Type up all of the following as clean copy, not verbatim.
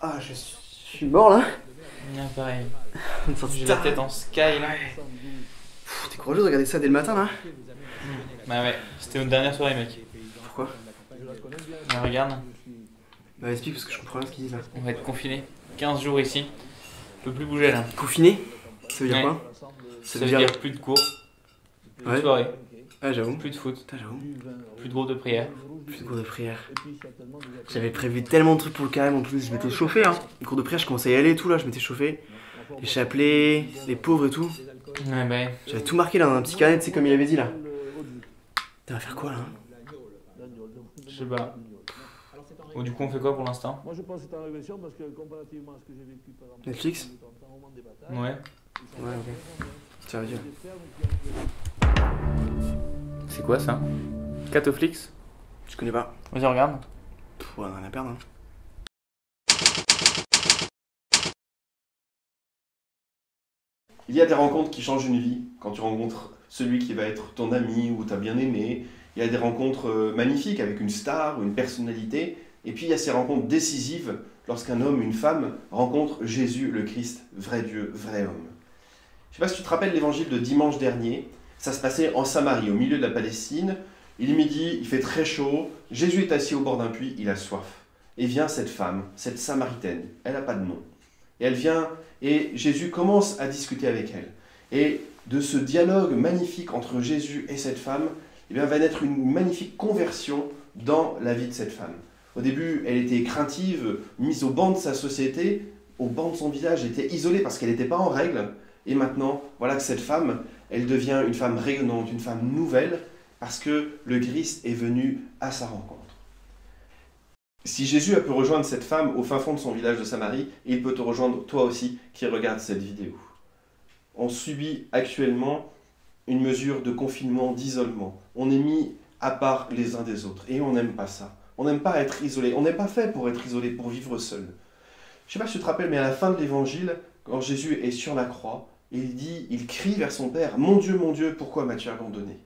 Ah, je suis mort là. Ouais, pareil. J'ai J'ai la tête en sky là. T'es courageux de regarder ça dès le matin là? Bah ouais, c'était notre dernière soirée, mec. Pourquoi? Ouais, regarde, Bah explique parce que je comprends rien ce qu'ils disent là. on va être confinés. 15 jours ici. On peut plus bouger là. Confiné? Ça veut dire Ouais. quoi? Ça veut dire plus de cours, plus Ouais. de soirée, Ah j'avoue. plus de foot, Putain j'avoue. plus de groupe de prière. Plus de cours de prière. J'avais prévu tellement de trucs pour le carême en plus, je m'étais chauffé hein. Les cours de prière je commençais à y aller et tout là, je m'étais chauffé. Les chapelets, les pauvres et tout. Ouais, bah. J'avais tout marqué là dans un petit carnet, tu sais comme il avait dit là. T'as à faire quoi là? Je sais pas. Bon, du coup, on fait quoi pour l'instant? Moi je pense que c'est en régression parce que comparativement à ce que j'ai vécu par exemple. Netflix? Ouais. Ouais ok. Ça veut dire. C'est quoi ça? Catoflix? Je connais pas. Vas-y, regarde. Pff, ouais, on a rien à perdre hein. Il y a des rencontres qui changent une vie. Quand tu rencontres celui qui va être ton ami ou ta bien-aimé, il y a des rencontres magnifiques avec une star ou une personnalité. Et puis il y a ces rencontres décisives lorsqu'un homme, une femme rencontre Jésus le Christ, vrai Dieu, vrai homme. Je ne sais pas si tu te rappelles l'évangile de dimanche dernier. Ça se passait en Samarie, au milieu de la Palestine. Il est midi, il fait très chaud. Jésus est assis au bord d'un puits, il a soif. Et vient cette femme, cette Samaritaine. Elle n'a pas de nom. Et elle vient et Jésus commence à discuter avec elle. Et de ce dialogue magnifique entre Jésus et cette femme, eh bien, va naître une magnifique conversion dans la vie de cette femme. Au début, elle était craintive, mise au banc de sa société, au banc de son village, elle était isolée parce qu'elle n'était pas en règle. Et maintenant, voilà que cette femme, elle devient une femme rayonnante, une femme nouvelle, parce que le Christ est venu à sa rencontre. Si Jésus a pu rejoindre cette femme au fin fond de son village de Samarie, il peut te rejoindre toi aussi qui regarde cette vidéo. On subit actuellement une mesure de confinement, d'isolement. On est mis à part les uns des autres et on n'aime pas ça. On n'aime pas être isolé. On n'est pas fait pour être isolé, pour vivre seul. Je ne sais pas si tu te rappelles, mais à la fin de l'évangile, quand Jésus est sur la croix, il crie vers son Père, mon Dieu, pourquoi m'as-tu abandonné ?»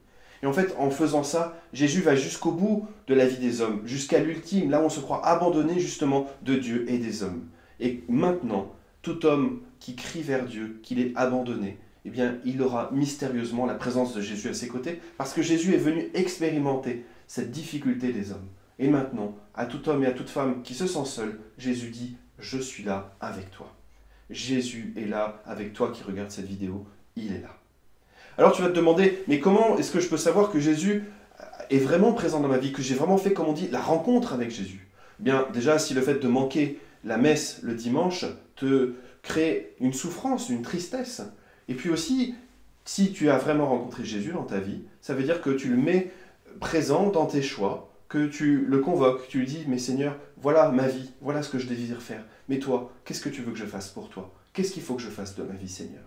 Et en fait, en faisant ça, Jésus va jusqu'au bout de la vie des hommes, jusqu'à l'ultime, là où on se croit abandonné justement de Dieu et des hommes. Et maintenant, tout homme qui crie vers Dieu, qu'il est abandonné, eh bien, il aura mystérieusement la présence de Jésus à ses côtés, parce que Jésus est venu expérimenter cette difficulté des hommes. Et maintenant, à tout homme et à toute femme qui se sent seul, Jésus dit « Je suis là avec toi ». Jésus est là avec toi qui regarde cette vidéo, il est là. Alors tu vas te demander, mais comment est-ce que je peux savoir que Jésus est vraiment présent dans ma vie, que j'ai vraiment fait, comme on dit, la rencontre avec Jésus? Bien, déjà, si le fait de manquer la messe le dimanche te crée une souffrance, une tristesse, et puis aussi, si tu as vraiment rencontré Jésus dans ta vie, ça veut dire que tu le mets présent dans tes choix, que tu le convoques, tu lui dis, mais Seigneur, voilà ma vie, voilà ce que je désire faire, mais toi, qu'est-ce que tu veux que je fasse pour toi? Qu'est-ce qu'il faut que je fasse de ma vie, Seigneur?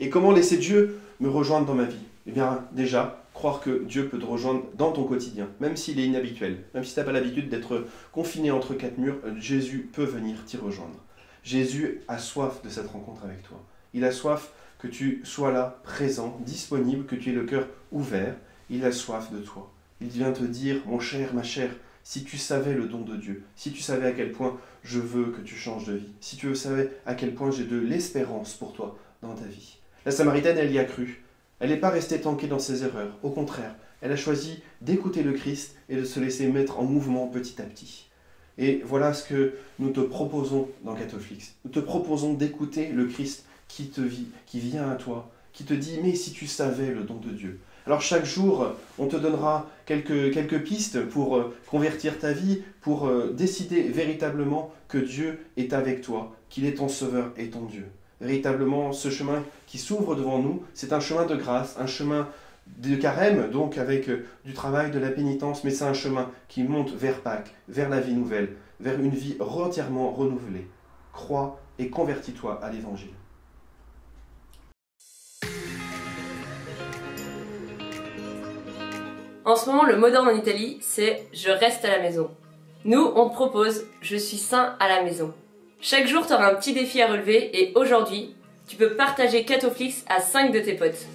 Et comment laisser Dieu me rejoindre dans ma vie? Eh bien, déjà, croire que Dieu peut te rejoindre dans ton quotidien, même s'il est inhabituel, même si tu n'as pas l'habitude d'être confiné entre quatre murs, Jésus peut venir t'y rejoindre. Jésus a soif de cette rencontre avec toi. Il a soif que tu sois là, présent, disponible, que tu aies le cœur ouvert. Il a soif de toi. Il vient te dire, mon cher, ma chère, si tu savais le don de Dieu, si tu savais à quel point je veux que tu changes de vie, si tu savais à quel point j'ai de l'espérance pour toi dans ta vie. La Samaritaine, elle y a cru. Elle n'est pas restée tanquée dans ses erreurs. Au contraire, elle a choisi d'écouter le Christ et de se laisser mettre en mouvement petit à petit. Et voilà ce que nous te proposons dans Catoflix. Nous te proposons d'écouter le Christ qui vient à toi, qui te dit « Mais si tu savais le don de Dieu ». Alors chaque jour, on te donnera quelques pistes pour convertir ta vie, pour décider véritablement que Dieu est avec toi, qu'il est ton sauveur et ton Dieu. Véritablement, ce chemin qui s'ouvre devant nous, c'est un chemin de grâce, un chemin de carême, donc avec du travail, de la pénitence, mais c'est un chemin qui monte vers Pâques, vers la vie nouvelle, vers une vie entièrement renouvelée. Crois et convertis-toi à l'Évangile. En ce moment, le mot d'ordre en Italie, c'est « je reste à la maison ». Nous, on te propose « je suis saint à la maison ». Chaque jour, tu auras un petit défi à relever et aujourd'hui, tu peux partager Catoflix à 5 de tes potes.